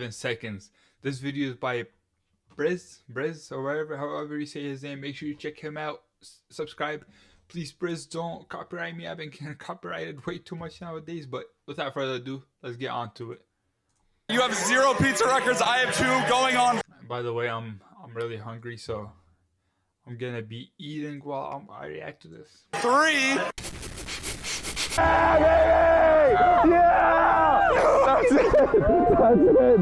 11 seconds. This video is by Briz, or whatever, however you say his name. Make sure you check him out. Subscribe. Please, Briz, don't copyright me. I've been getting copyrighted way too much nowadays. But without further ado, let's get on to it. You have 0 pizza records. I have 2 going on. By the way, I'm really hungry, so I'm gonna be eating while I react to this. 3. Yeah, baby! Yeah! That's it,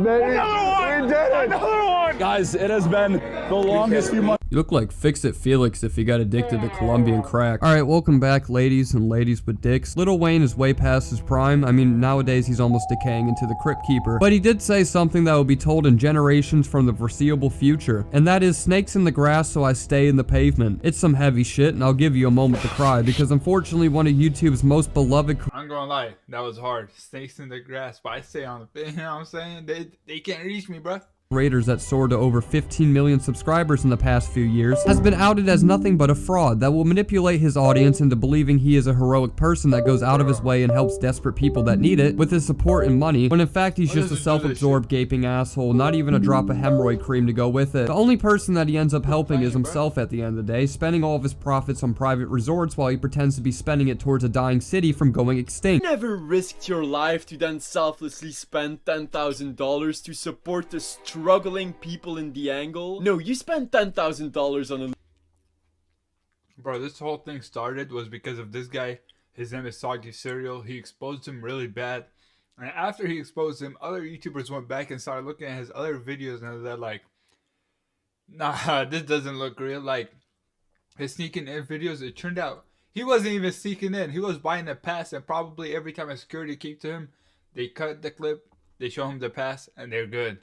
baby. Another one! We did it! Another one! Guys, it has been the longest few months. You look like Fix-It Felix if you got addicted to Colombian crack. Alright, welcome back, ladies and ladies with dicks. Lil Wayne is way past his prime. I mean, nowadays he's almost decaying into the Crypt Keeper. But he did say something that will be told in generations from the foreseeable future. And that is, snakes in the grass so I stay in the pavement. It's some heavy shit, and I'll give you a moment to cry, because unfortunately one of YouTube's most beloved... I'm gonna lie, that was hard. Snakes in the grass, but I stay on the... You know what I'm saying? They can't reach me, bruh. Creators that soared to over 15 million subscribers in the past few years, has been outed as nothing but a fraud that will manipulate his audience into believing he is a heroic person that goes out of his way and helps desperate people that need it with his support and money, when in fact he's just a self-absorbed gaping asshole, not even a drop of hemorrhoid cream to go with it. The only person that he ends up helping is himself at the end of the day, spending all of his profits on private resorts while he pretends to be spending it towards a dying city from going extinct. Never risked your life to then selflessly spend $10,000 to support the struggling people in the angle. No, you spent $10,000 on a... Bro, this whole thing started was because of this guy. His name is Soggy Cereal. He exposed him really bad. And after he exposed him, other YouTubers went back and started looking at his other videos, and they're like, nah, this doesn't look real. Like, his sneaking in videos, it turned out he wasn't even sneaking in. He was buying a pass, and probably every time a security came to him, they cut the clip, they show him the pass, and they're good.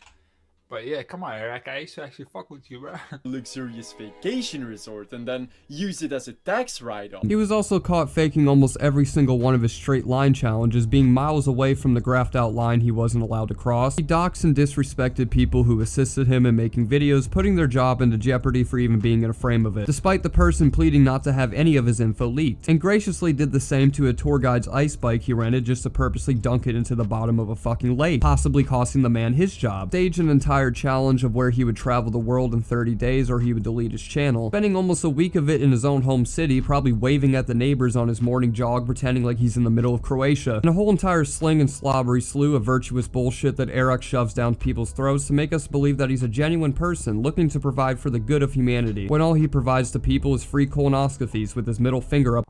But yeah, come on, Airrack, I used to actually fuck with you, bro. luxurious vacation resort and then use it as a tax write-off. He was also caught faking almost every single one of his straight line challenges, being miles away from the graphed out line he wasn't allowed to cross. He doxed and disrespected people who assisted him in making videos, putting their job into jeopardy for even being in a frame of it, despite the person pleading not to have any of his info leaked, and graciously did the same to a tour guide's ice bike he rented just to purposely dunk it into the bottom of a fucking lake, possibly costing the man his job. Staged an entire challenge of where he would travel the world in 30 days or he would delete his channel, spending almost a week of it in his own home city, probably waving at the neighbors on his morning jog, pretending like he's in the middle of Croatia, and a whole entire sling and slobbery slew of virtuous bullshit that Airrack shoves down people's throats to make us believe that he's a genuine person looking to provide for the good of humanity, when all he provides to people is free colonoscopies with his middle finger up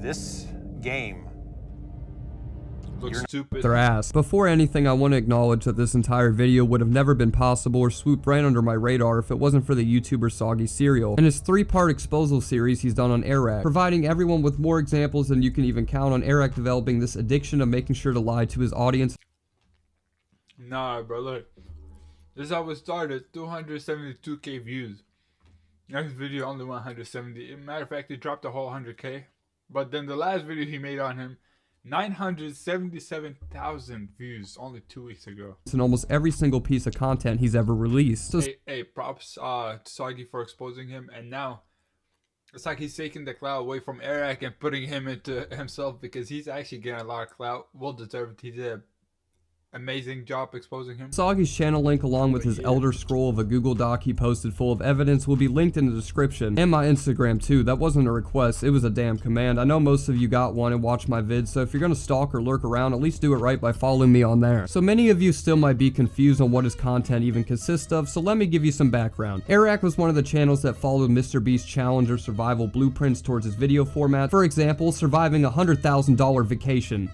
This game Looks stupid. their ass. Before anything, I want to acknowledge that this entire video would have never been possible or swooped right under my radar if it wasn't for the YouTuber Soggy Cereal and his 3-part exposal series he's done on Airrack, providing everyone with more examples than you can even count on Airrack developing this addiction of making sure to lie to his audience. Nah, bro, look. This is how it started. 272k views. Next video only 170. Matter of fact, he dropped a whole 100k. But then the last video he made on him, 977,000 views only 2 weeks ago. In almost every single piece of content he's ever released. So Hey, props to Soggy for exposing him, and now it's like he's taking the clout away from Airrack and putting him into himself, because he's actually getting a lot of clout. Well deserved. He did an amazing job exposing him. Soggy's channel link, along with his Elder Scroll of a Google Doc he posted full of evidence, will be linked in the description, and my Instagram too. That wasn't a request, it was a damn command. I know most of you got one and watch my vids, so if you're gonna stalk or lurk around, at least do it right by following me on there. So many of you still might be confused on what his content even consists of, so let me give you some background. Airrack was one of the channels that followed MrBeast's challenge or survival blueprints towards his video format. For example, surviving a $100,000 vacation.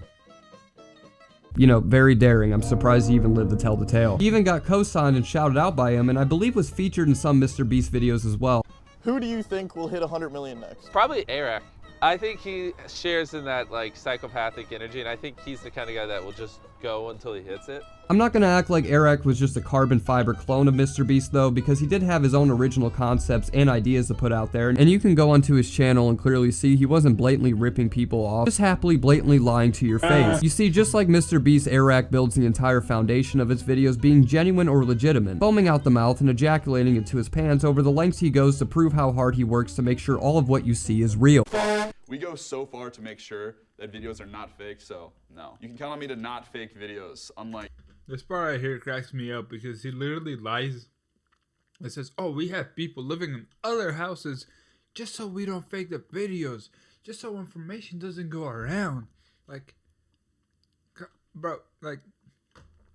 You know, very daring. I'm surprised he even lived to tell the tale. He even got co-signed and shouted out by him, and I believe was featured in some MrBeast videos as well. Who do you think will hit 100 million next? Probably Airrack. I think he shares in that like psychopathic energy, and I think he's the kind of guy that will just go until he hits it. I'm not gonna act like Airrack was just a carbon fiber clone of MrBeast though, because he did have his own original concepts and ideas to put out there, and you can go onto his channel and clearly see he wasn't blatantly ripping people off, just happily blatantly lying to your face. You see, just like MrBeast, Airrack builds the entire foundation of his videos being genuine or legitimate, foaming out the mouth and ejaculating into his pants over the lengths he goes to prove how hard he works to make sure all of what you see is real. We go so far to make sure that videos are not fake, so No. You can count on me to not fake videos, unlike... This part right here cracks me up because he literally lies. It says, oh, we have people living in other houses just so we don't fake the videos. Just so information doesn't go around. Like, bro, like,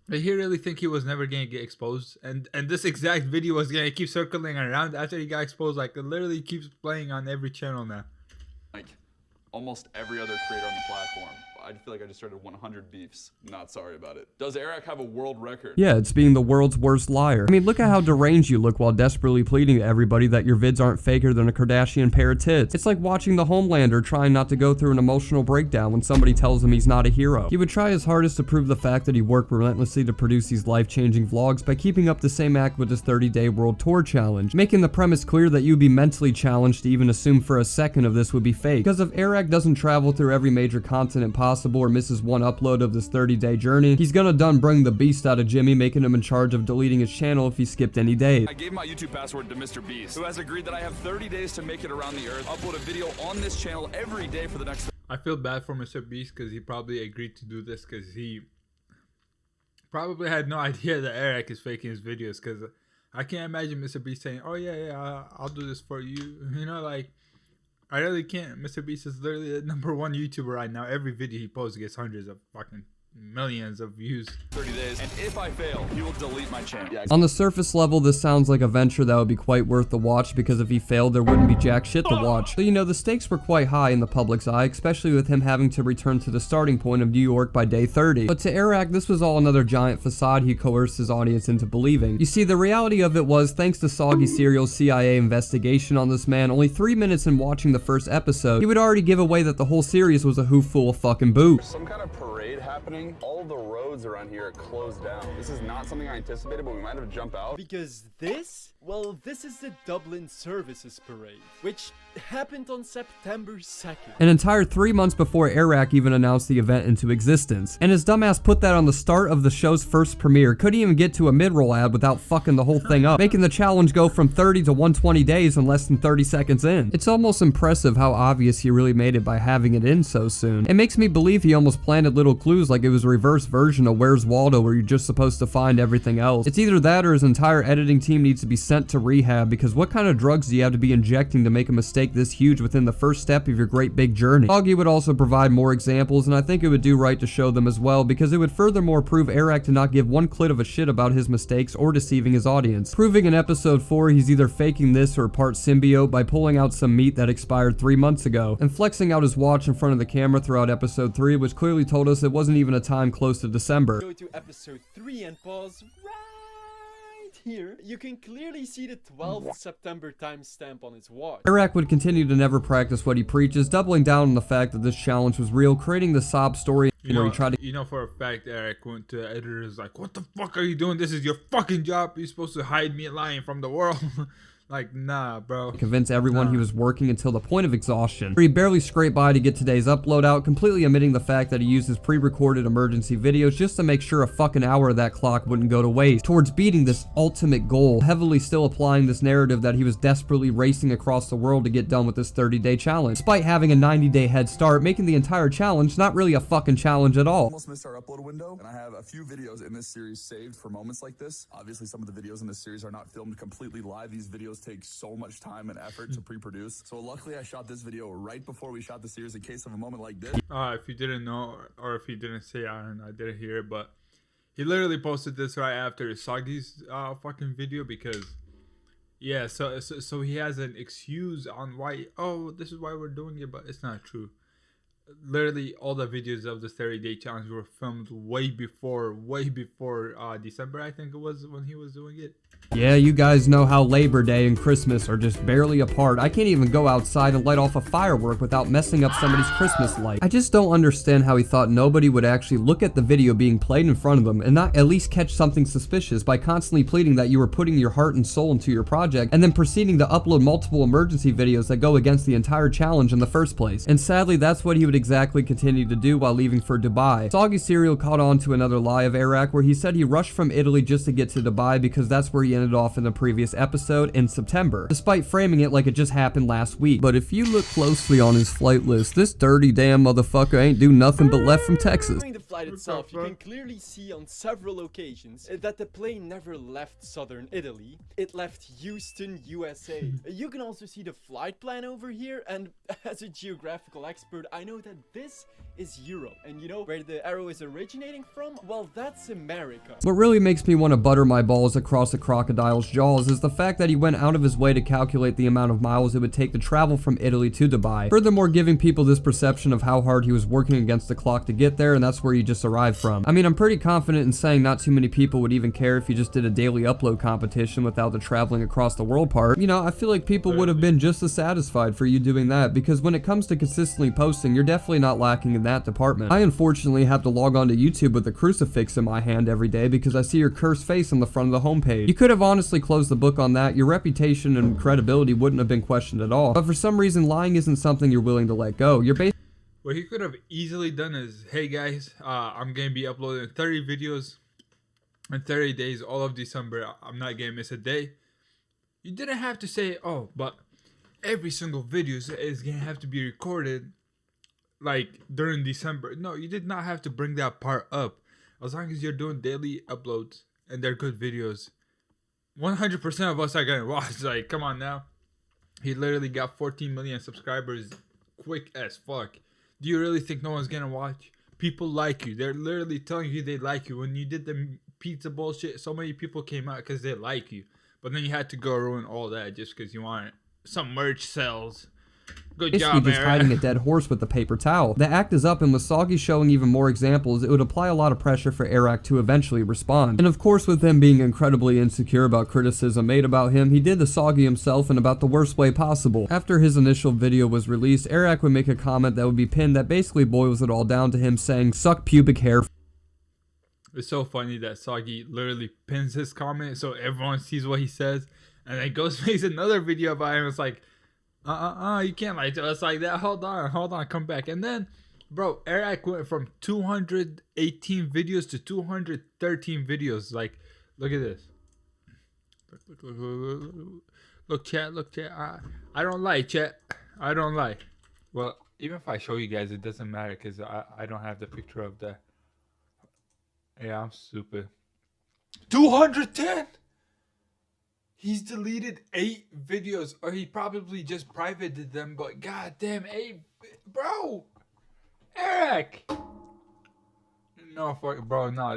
did he really think he was never gonna get exposed? And this exact video was gonna keep circling around after he got exposed. Like, it literally keeps playing on every channel now. Like, almost every other creator on the platform. I feel like I just started 100 beefs. Not sorry about it. Does Airrack have a world record? Yeah, it's being the world's worst liar. I mean, look at how deranged you look while desperately pleading to everybody that your vids aren't faker than a Kardashian pair of tits. It's like watching the Homelander trying not to go through an emotional breakdown when somebody tells him he's not a hero. He would try his hardest to prove the fact that he worked relentlessly to produce these life-changing vlogs by keeping up the same act with his 30-day world tour challenge, making the premise clear that you'd be mentally challenged to even assume for a second of this would be fake. Because if Airrack doesn't travel through every major continent possible or misses one upload of this 30-day journey, he's gonna done bring the beast out of Jimmy, making him in charge of deleting his channel if he skipped any days. I gave my YouTube password to Mr. Beast, who has agreed that I have 30 days to make it around the earth, upload a video on this channel every day for the next... I feel bad for Mr. Beast because he probably agreed to do this because he probably had no idea that Airrack is faking his videos, because I can't imagine Mr. Beast saying, oh yeah, I'll do this for you. You know, like, I really can't. Mr. Beast is literally the #1 YouTuber right now. Every video he posts gets hundreds of fucking millions of views. 30 days, and if I fail, he will delete my channel. Yeah. On the surface level, this sounds like a venture that would be quite worth the watch, because if he failed, there wouldn't be jack shit to watch. So, you know, the stakes were quite high in the public's eye, especially with him having to return to the starting point of New York by day 30. But to Airrack, this was all another giant facade he coerced his audience into believing. You see, the reality of it was, thanks to Soggy Cereal's CIA investigation on this man, only 3 minutes in watching the first episode, he would already give away that the whole series was a who full of fucking boot. Some kind of parade happening. All the roads around here are closed down. This is not something I anticipated, but we might have to jump out. Because this? Well, this is the Dublin Services Parade, which happened on September 2nd. An entire 3 months before Airrack even announced the event into existence. And his dumbass put that on the start of the show's first premiere. Couldn't even get to a mid-roll ad without fucking the whole thing up, making the challenge go from 30 to 120 days in less than 30 seconds in. It's almost impressive how obvious he really made it by having it in so soon. It makes me believe he almost planted little clues like it was a reverse version of Where's Waldo, where you're just supposed to find everything else. It's either that or his entire editing team needs to be sent to rehab, because what kind of drugs do you have to be injecting to make a mistake this huge within the first step of your great big journey? Soggy would also provide more examples, and I think it would do right to show them as well, because it would furthermore prove Airrack to not give one clit of a shit about his mistakes or deceiving his audience. Proving in episode 4 he's either faking this or part symbiote by pulling out some meat that expired 3 months ago, and flexing out his watch in front of the camera throughout episode 3, which clearly told us it wasn't even a time close to December. Go to episode 3 and pause right here. You can clearly see the 12th September timestamp on his watch. Airrack would continue to never practice what he preaches, doubling down on the fact that this challenge was real, creating the sob story where he tried to... You know for a fact Airrack went to the editors like, what the fuck are you doing? This is your fucking job. You're supposed to hide me lying from the world. Like, nah, bro. Convince everyone he was working until the point of exhaustion. He barely scraped by to get today's upload out, completely omitting the fact that he used his pre-recorded emergency videos just to make sure a fucking hour of that clock wouldn't go to waste, towards beating this ultimate goal, heavily still applying this narrative that he was desperately racing across the world to get done with this 30-day challenge, despite having a 90-day head start, making the entire challenge not really a fucking challenge at all. Almost missed our upload window, and I have a few videos in this series saved for moments like this. Obviously, some of the videos in this series are not filmed completely live. These videos take so much time and effort to pre-produce. So luckily I shot this video right before we shot the series in case of a moment like this. If you didn't know, or if you didn't say, I didn't hear it, but he literally posted this right after Soggy's fucking video, because yeah, so he has an excuse on why, oh, this is why we're doing it, but it's not true. Literally all the videos of the 30-day challenge were filmed way before December, I think it was, when he was doing it. Yeah, you guys know how Labor Day and Christmas are just barely apart. I can't even go outside and light off a firework without messing up somebody's Christmas light. I just don't understand how he thought nobody would actually look at the video being played in front of them and not at least catch something suspicious by constantly pleading that you were putting your heart and soul into your project, and then proceeding to upload multiple emergency videos that go against the entire challenge in the first place. And sadly, that's what he would exactly continued to do while leaving for Dubai. Soggy Cereal caught on to another lie of Airrack where he said he rushed from Italy just to get to Dubai because that's where he ended off in the previous episode in September, despite framing it like it just happened last week. But if you look closely on his flight list, this dirty damn motherfucker ain't do nothing but left from Texas. During the flight itself, you can clearly see on several occasions that the plane never left southern Italy. It left Houston, USA. You can also see the flight plan over here, and as a geographical expert, I know that this is Europe. And you know where the arrow is originating from? Well, that's America. What really makes me want to butter my balls across a crocodile's jaws is the fact that he went out of his way to calculate the amount of miles it would take to travel from Italy to Dubai, furthermore giving people this perception of how hard he was working against the clock to get there, and that's where he just arrived from. I mean, I'm pretty confident in saying not too many people would even care if you just did a daily upload competition without the traveling across the world part. You know, I feel like people would have been just as satisfied for you doing that, because when it comes to consistently posting, you're definitely not lacking in that department. I unfortunately have to log on to YouTube with a crucifix in my hand every day because I see your cursed face on the front of the homepage. You could have honestly closed the book on that. Your reputation and credibility wouldn't have been questioned at all. But for some reason, lying isn't something you're willing to let go. You're basically What he could have easily done is, hey guys, I'm going to be uploading 30 videos in 30 days, all of December. I'm not going to miss a day. You didn't have to say, oh, but every single video is going to have to be recorded like during December. No, you did not have to bring that part up. As long as you're doing daily uploads and they're good videos, 100% of us are going to watch. Like, come on now. He literally got 14 million subscribers quick as fuck. Do you really think no one's gonna watch? People like you. They're literally telling you they like you. When you did the pizza bullshit, so many people came out because they like you. But then you had to go ruin all that just because you wanted some merch sales. Good job, just hiding a dead horse with the paper towel. The act is up, and with Soggy showing even more examples, it would apply a lot of pressure for Airrack to eventually respond. And of course, with him being incredibly insecure about criticism made about him, he did the Soggy himself in about the worst way possible. After his initial video was released, Airrack would make a comment that would be pinned that basically boils it all down to him saying, "Suck pubic hair." It's so funny that Soggy literally pins his comment so everyone sees what he says, and then goes makes another video about him. It's like, you can't lie to us like that. Hold on, come back. And then, bro, Airrack went from 218 videos to 213 videos. Like, look at this. Look, chat. I don't lie, chat. I don't lie. Well, even if I show you guys, it doesn't matter because I don't have the picture of that. Yeah, I'm stupid. 210? He's deleted 8 videos, or he probably just privated them, but goddamn 8, bro! Eric! No, bro, no,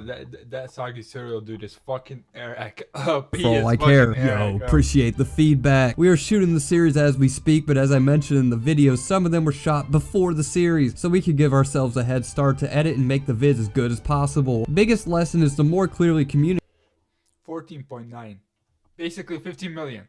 that Soggy Cereal dude is fucking Airrack up. For all I care. Yo, appreciate the feedback. We are shooting the series as we speak, but as I mentioned in the video, some of them were shot before the series, so we could give ourselves a head start to edit and make the vids as good as possible. Biggest lesson is to more clearly communicate. 14.9. Basically 15 million.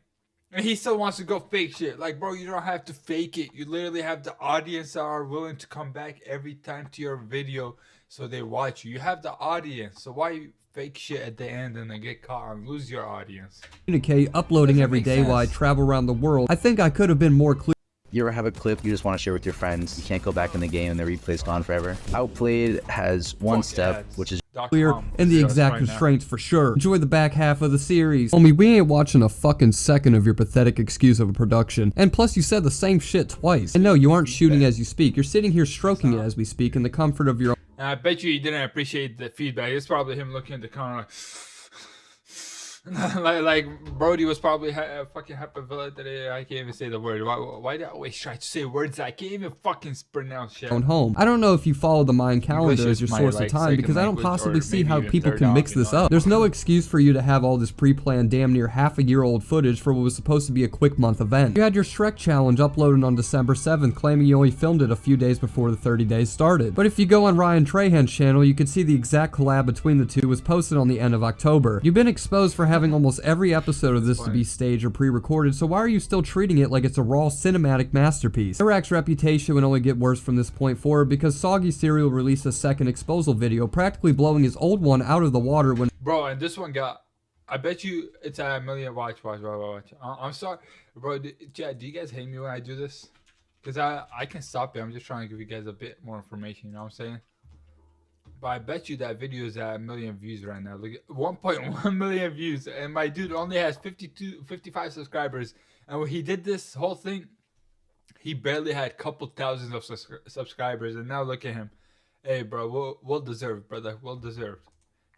And he still wants to go fake shit. Like, bro, you don't have to fake it. You literally have the audience that are willing to come back every time to your video so they watch you. You have the audience. So why you fake shit at the end and then get caught and lose your audience? Communicate, uploading every day while I travel around the world. I think I could have been more clear. You ever have a clip you just want to share with your friends? You can't go back in the game and the replay's gone forever. Outplayed has one step, which is clear and the exact constraints for sure. Enjoy the back half of the series. Homie, we ain't watching a fucking second of your pathetic excuse of a production. And plus you said the same shit twice. And no, you aren't shooting as you speak. You're sitting here stroking it as we speak in the comfort of your own. And I bet you he didn't appreciate the feedback. It's probably him looking at the camera like... like Brody was probably fucking hypervilla today. I can't even say the word. Why do I always try to say words I can't even fucking pronounce shit? Home. I don't know if you follow the Mayan calendar as your source of time because I don't possibly see how people can mix this up. There's no excuse for you to have all this pre-planned damn near half-a-year-old footage for what was supposed to be a quick month event. You had your Shrek challenge uploaded on December 7th claiming you only filmed it a few days before the 30 days started. But if you go on Ryan Trahan's channel, you can see the exact collab between the two was posted on the end of October. You've been exposed for having almost every episode of this to be staged or pre-recorded, so why are you still treating it like it's a raw cinematic masterpiece? Airrack's reputation would only get worse from this point forward because Soggy Cereal released a second exposal video, practically blowing his old one out of the water when— Bro, and this one got, I bet you it's at 1 million watch. I'm sorry, bro, Chad, do you guys hate me when I do this? Because I can stop it. I'm just trying to give you guys a bit more information. You know what I'm saying? But I bet you that video is at 1 million views right now. Look at 1.1 million views. And my dude only has 55 subscribers. And when he did this whole thing, he barely had a couple thousands of subscribers. And now look at him. Hey, bro, well deserved, brother. Well deserved.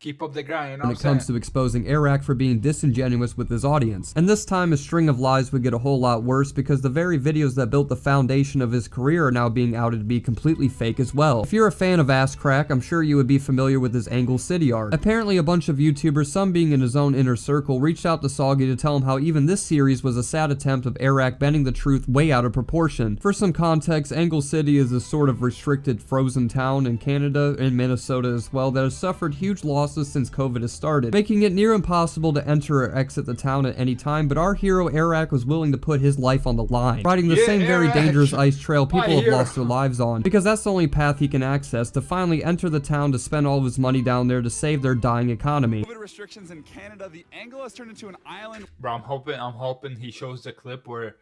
Keep up the grind, you know when it comes to exposing Airrack for being disingenuous with his audience. And this time his string of lies would get a whole lot worse because the very videos that built the foundation of his career are now being outed to be completely fake as well. If you're a fan of ass crack, I'm sure you would be familiar with his Angle City art. Apparently a bunch of YouTubers, some being in his own inner circle, reached out to Soggy to tell him how even this series was a sad attempt of Airrack bending the truth way out of proportion. For some context, Angle City is a sort of restricted frozen town in Canada and Minnesota as well that has suffered huge losses since COVID has started, making it near impossible to enter or exit the town at any time, but our hero Airrack was willing to put his life on the line, riding the same very dangerous ice trail people have lost their lives on, because that's the only path he can access to finally enter the town to spend all of his money down there to save their dying economy. COVID restrictions in Canada, the Angle has turned into an island. Bro, I'm hoping he shows the clip where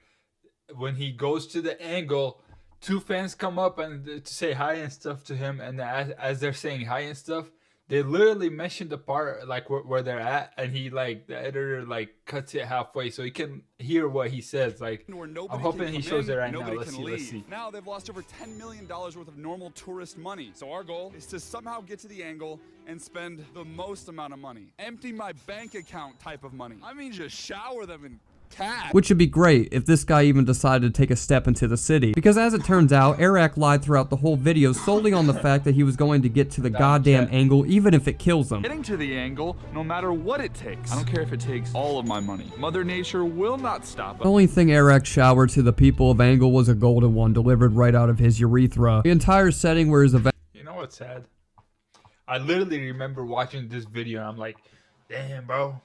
when he goes to the Angle, two fans come up and to say hi and stuff to him, and as they're saying hi and stuff, they literally mention the part like where they're at, and he like the editor like cuts it halfway so he can hear what he says. Like I'm hoping he shows it right now. Let's see. Now they've lost over $10 million worth of normal tourist money. So our goal is to somehow get to the Angle and spend the most amount of money. Empty my bank account type of money. I mean, just shower them in cash. Which would be great if this guy even decided to take a step into the city. Because as it turns out, Airrack lied throughout the whole video solely on the fact that he was going to get to the goddamn Angle even if it kills him. Getting to the Angle, no matter what it takes. I don't care if it takes all of my money. Mother Nature will not stop us. The only thing Airrack showered to the people of Angle was a golden one delivered right out of his urethra. The entire setting where his event. You know what's sad? I literally remember watching this video and I'm like, damn, bro,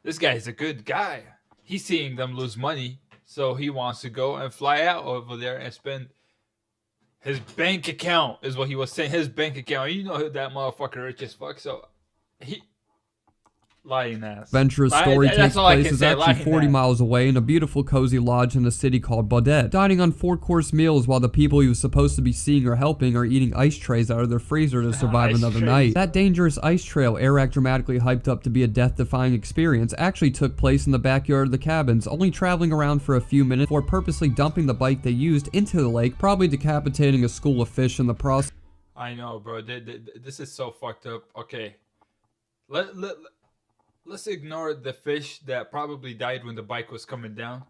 this guy's a good guy. He's seeing them lose money, so he wants to go and fly out over there and spend his bank account, is what he was saying, his bank account. You know that motherfucker rich as fuck, so he... Lying ass. Adventurous story takes place is actually 40 miles away in a beautiful cozy lodge in a city called Baudette, dining on 4-course meals while the people he was supposed to be seeing or helping are eating ice trays out of their freezer to survive another night. That dangerous ice trail Airrack dramatically hyped up to be a death-defying experience actually took place in the backyard of the cabins, only traveling around for a few minutes before purposely dumping the bike they used into the lake, probably decapitating a school of fish in the process. I know, bro. This is so fucked up. Okay. Let's ignore the fish that probably died when the bike was coming down.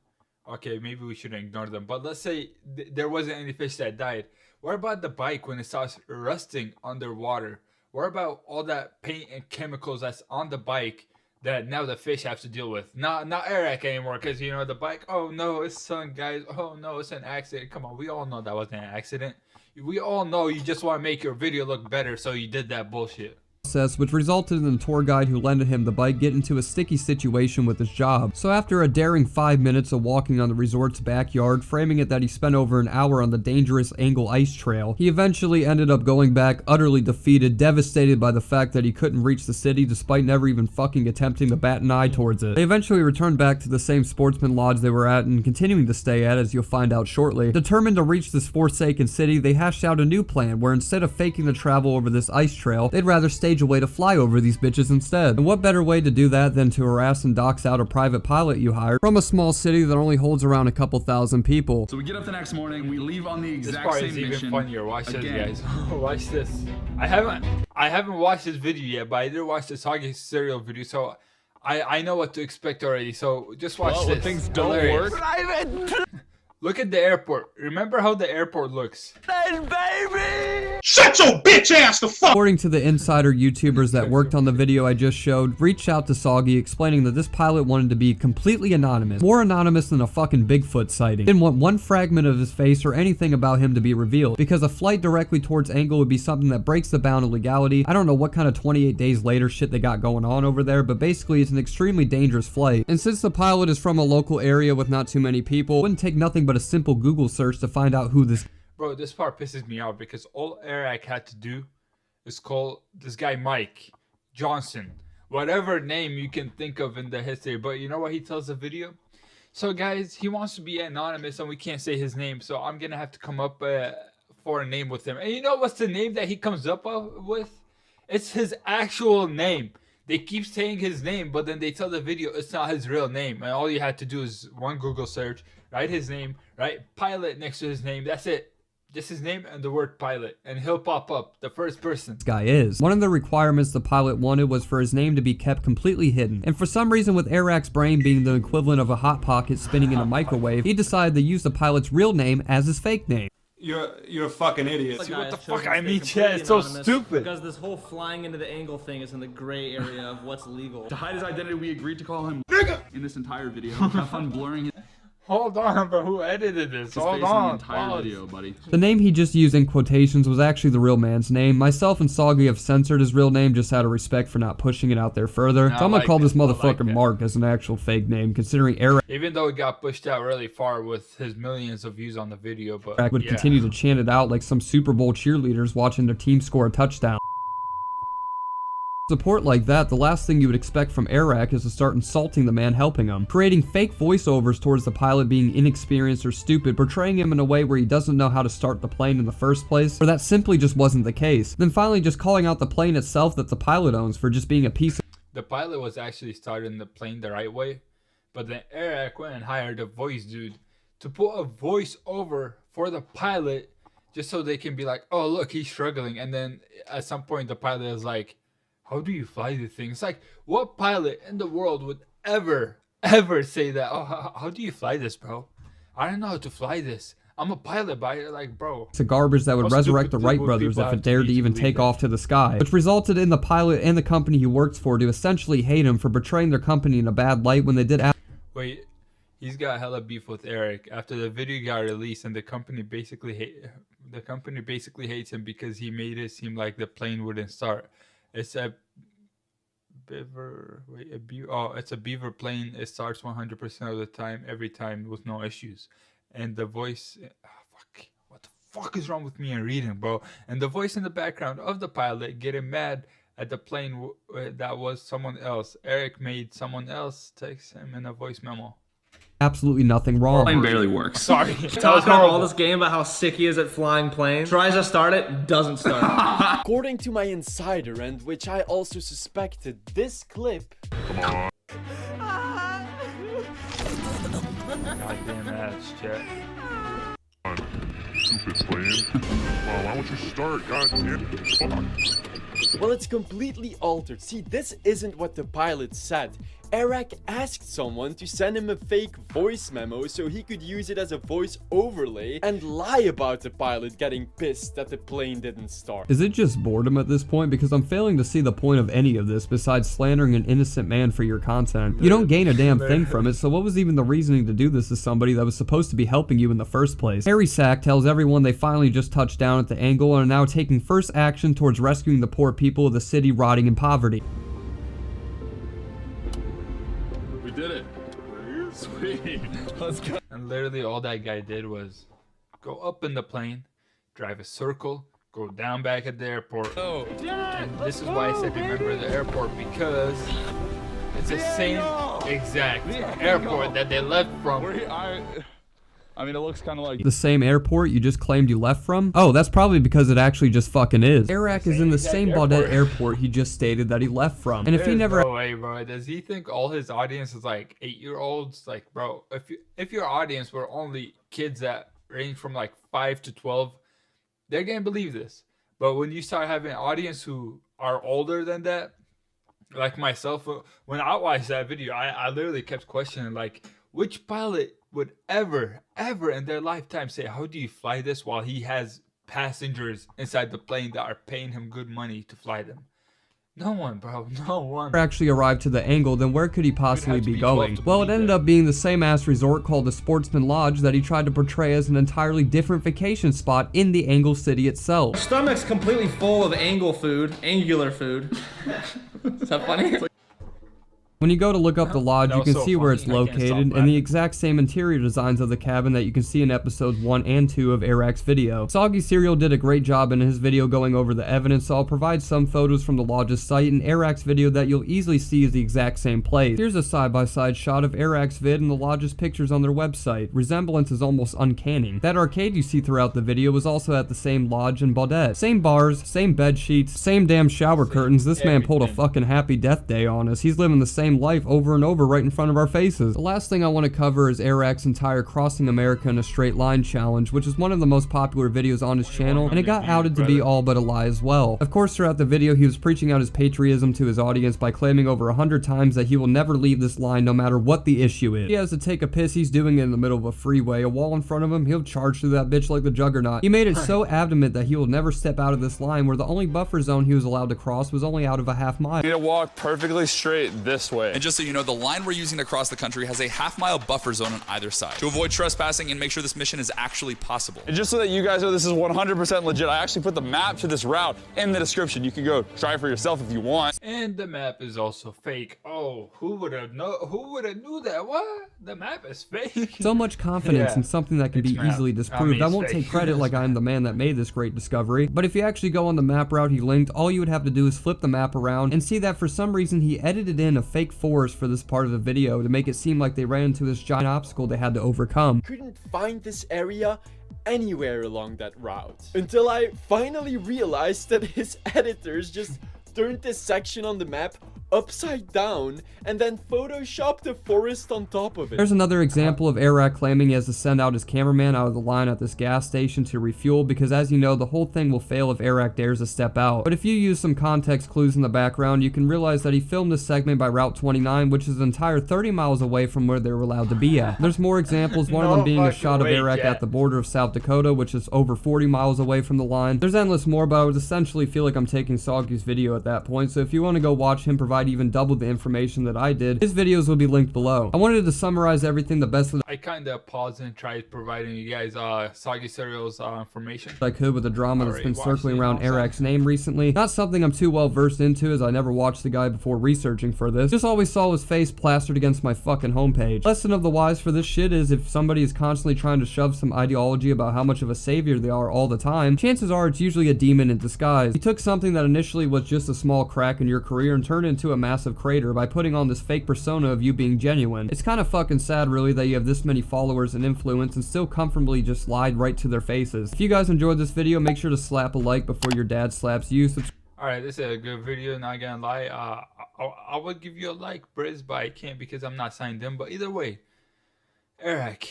Okay, maybe we shouldn't ignore them. But let's say there wasn't any fish that died. What about the bike when it starts rusting underwater? What about all that paint and chemicals that's on the bike that now the fish have to deal with? Not Airrack anymore, because, you know, the bike, oh no, it's sunk, guys. Oh no, it's an accident. Come on, we all know that wasn't an accident. We all know you just want to make your video look better, so you did that bullshit. Which resulted in the tour guide who lended him the bike get into a sticky situation with his job. So after a daring 5 minutes of walking on the resort's backyard, framing it that he spent over an hour on the dangerous Angle ice trail, he eventually ended up going back utterly defeated, devastated by the fact that he couldn't reach the city despite never even fucking attempting to bat an eye towards it. They eventually returned back to the same sportsman lodge they were at and continuing to stay at, as you'll find out shortly. Determined to reach this forsaken city, they hashed out a new plan where instead of faking the travel over this ice trail, they'd rather stage a way to fly over these bitches instead. And what better way to do that than to harass and dox out a private pilot you hired from a small city that only holds around a couple thousand people. So we get up the next morning, we leave on the exact this part same is even mission. funnier. Watch this, guys. Watch this. I haven't watched this video yet, but I did watch the Soggy cereal video, so I know what to expect already. So just watch this. When things don't work. Look at the airport. Remember how the airport looks. Shut your bitch ass the fuck. According to the insider YouTubers that worked on the video I just showed, reached out to Soggy explaining that this pilot wanted to be completely anonymous. More anonymous than a fucking Bigfoot sighting. Didn't want one fragment of his face or anything about him to be revealed, because a flight directly towards Angle would be something that breaks the bound of legality. I don't know what kind of 28 days later shit they got going on over there, but basically it's an extremely dangerous flight. And since the pilot is from a local area with not too many people, it wouldn't take nothing but a simple Google search to find out who this... Bro, this part pisses me off because all Airrack had to do is call this guy Mike Johnson, whatever name you can think of in the history. But you know what he tells the video? So guys, he wants to be anonymous and we can't say his name, so I'm gonna have to come up for a name with him. And you know what's the name that he comes up with? It's his actual name. They keep saying his name, but then they tell the video it's not his real name. And all you had to do is one Google search, write his name, write pilot next to his name. That's it. Just his name and the word pilot, and he'll pop up, the first person. This guy is. One of the requirements the pilot wanted was for his name to be kept completely hidden. And for some reason, with Airrack's brain being the equivalent of a hot pocket spinning in a microwave, he decided to use the pilot's real name as his fake name. You're a fucking idiot. See, what the fuck? I mean, yeah, it's so stupid. Because this whole flying into the angle thing is in the gray area of what's legal. To hide his identity, we agreed to call him nigga in this entire video. Have fun blurring his Hold on, bro. Who edited this? face Hold in on. the entire Pause. video, buddy. The name he just used in quotations was actually the real man's name. Myself and Soggy have censored his real name just out of respect for not pushing it out there further. So I'm gonna call this motherfucker Mark as an actual fake name, considering Airrack Even though it got pushed out really far with his millions of views on the video, but would yeah. continue to chant it out like some Super Bowl cheerleaders watching their team score a touchdown. Support like that, the last thing you would expect from Airrack is to start insulting the man helping him, creating fake voiceovers towards the pilot being inexperienced or stupid, portraying him in a way where he doesn't know how to start the plane in the first place, or that simply just wasn't the case. Then finally just calling out the plane itself that the pilot owns for just being a piece of The pilot was actually starting the plane the right way, but then Airrack went and hired a voice dude to put a voice over for the pilot just so they can be like, oh look, he's struggling. And then at some point the pilot is like, how do you fly the thing? It's like, what pilot in the world would ever say that? Oh, how do you fly this, bro? I don't know how to fly this. I'm a pilot, but like, bro. It's a garbage that would How resurrect stupid the Wright would brothers people if have it to dared be to to even believe take that? off to the sky, which resulted in the pilot and the company he works for to essentially hate him for portraying their company in a bad light when they did Wait, he's got hella beef with Eric after the video got released, and the company basically hates him because he made it seem like the plane wouldn't start. It's a it's a beaver plane. It starts 100% of the time, every time, with no issues. And the voice, what the fuck is wrong with me and reading, bro? And the voice in the background of the pilot getting mad at the plane that was someone else. Eric made someone else text him in a voice memo. absolutely nothing wrong. Plane barely works. Sorry. Talking about all this game about how sick he is at flying planes. Tries to start it, doesn't start. According to my insider, and which I also suspected, this clip Goddamn ass, chat. Stupid plane. Well, why don't you start? God damn it. Fuck. well, it's completely altered. See, this isn't what the pilot said. Airrack asked someone to send him a fake voice memo so he could use it as a voice overlay and lie about the pilot getting pissed that the plane didn't start. Is it just boredom at this point? Because I'm failing to see the point of any of this besides slandering an innocent man for your content. You don't gain a damn thing from it, so what was even the reasoning to do this to somebody that was supposed to be helping you in the first place? Harry Sack tells everyone they finally just touched down at the angle and are now taking first action towards rescuing the poor people of the city rotting in poverty. We did it. Sweet. Let's go. And literally all that guy did was go up in the plane, drive a circle, go down back at the airport. Oh, and this is why I said remember the airport, because it's the same exact airport that they left from. I mean, it looks kind of like The same airport you just claimed you left from? Oh, that's probably because it actually just fucking is. Airrack is in the same Baudette airport he just stated that he left from. And if he never Bro, does he think all his audience is like 8-year-olds? Like, bro, if your audience were only kids that range from like 5 to 12, they're gonna believe this. But when you start having an audience who are older than that, like myself, when I watched that video, I literally kept questioning, like, which pilot would ever in their lifetime say, how do you fly this, while he has passengers inside the plane that are paying him good money to fly them? No one, bro. No one. actually arrived to the angle, then where could he possibly have to be be 12 going? to Well, it believe ended that. up being the same ass resort called the Sportsman Lodge that he tried to portray as an entirely different vacation spot in the Angle City itself. Stomach's completely full of angular food. Is that funny? When you go to look up the lodge, That you was can so see where funny. it's I can't stop located and the laughing. exact same interior designs of the cabin that you can see in episodes 1 and 2 of Airrack's video. Soggy Cereal did a great job in his video going over the evidence, so I'll provide some photos from the lodge's site in Airrack's video that you'll easily see is the exact same place. Here's a side-by-side shot of Airrack's vid and the lodge's pictures on their website. Resemblance is almost uncanny. That arcade you see throughout the video was also at the same lodge in Baudette. Same bars, same bed sheets, same damn shower curtains. This man pulled a fucking happy death day on us. He's living the same life over and over right in front of our faces. The last thing I want to cover is Airrack's entire Crossing America in a Straight Line challenge, which is one of the most popular videos on his channel, and it got outed to be all but a lie as well. Of course, throughout the video, he was preaching out his patriotism to his audience by claiming over 100 times that he will never leave this line no matter what the issue is. If he has to take a piss, he's doing it in the middle of a freeway, a wall in front of him, he'll charge through that bitch like the Juggernaut. He made it so adamant that he will never step out of this line, where the only buffer zone he was allowed to cross was only out of a half mile. You need to walk perfectly straight this way. And just so you know, the line we're using to cross the country has a half-mile buffer zone on either side to avoid trespassing and make sure this mission is actually possible. And just so that you guys know this is 100% legit, I actually put the map to this route in the description. You can go try for yourself if you want. And the map is also fake. Oh, who would have knew that? What? The map is fake. So much confidence Yeah. in something that can be It's easily map. disproved. I it's won't fake. take credit like I am the man that made this great discovery, but if you actually go on the map route he linked, all you would have to do is flip the map around and see that for some reason he edited in a fake forest for this part of the video to make it seem like they ran into this giant obstacle they had to overcome. Couldn't find this area anywhere along that route until I finally realized that his editors just turned this section on the map upside down and then photoshopped the forest on top of it. There's another example of Airrack claiming he has to send out his cameraman out of the line at this gas station to refuel, because as you know, the whole thing will fail if Airrack dares to step out. But if you use some context clues in the background, you can realize that he filmed this segment by Route 29, which is an entire 30 miles away from where they were allowed to be at. There's more examples, one of them being a shot of Airrack at the border of South Dakota, which is over 40 miles away from the line. There's endless more, but I would essentially feel like I'm taking Soggy's video at that point, so if you want to go watch him provide even double the information that I did, his videos will be linked below. I wanted to summarize everything the best that I kind of paused and tried providing you guys Soggy Cereal's information. I could with the drama that's been Already circling watched around it also. Airrack's name recently. Not something I'm too well versed into, as I never watched the guy before researching for this. Just always saw his face plastered against my fucking homepage. Lesson of the wise for this shit is if somebody is constantly trying to shove some ideology about how much of a savior they are all the time, chances are it's usually a demon in disguise. He took something that initially was just a small crack in your career and turned it into a massive crater by putting on this fake persona of you being genuine. It's kind of fucking sad really that you have this many followers and influence and still comfortably just lied right to their faces. If you guys enjoyed this video, make sure to slap a like before your dad slaps you. Alright, this is a good video, not gonna lie. I would give you a like, Briz, but I can't because I'm not signed in. But either way, Airrack,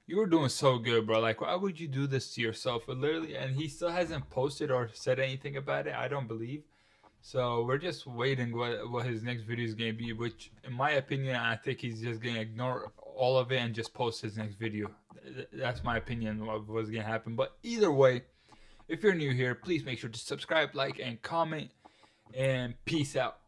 you were doing so good, bro. Like, why would you do this to yourself? But literally, and he still hasn't posted or said anything about it, I don't believe. So we're just waiting what his next video is gonna be, which in my opinion, I think he's just gonna ignore all of it and just post his next video. That's my opinion of what's gonna happen. But either way, if you're new here, please make sure to subscribe, like, and comment, and peace out.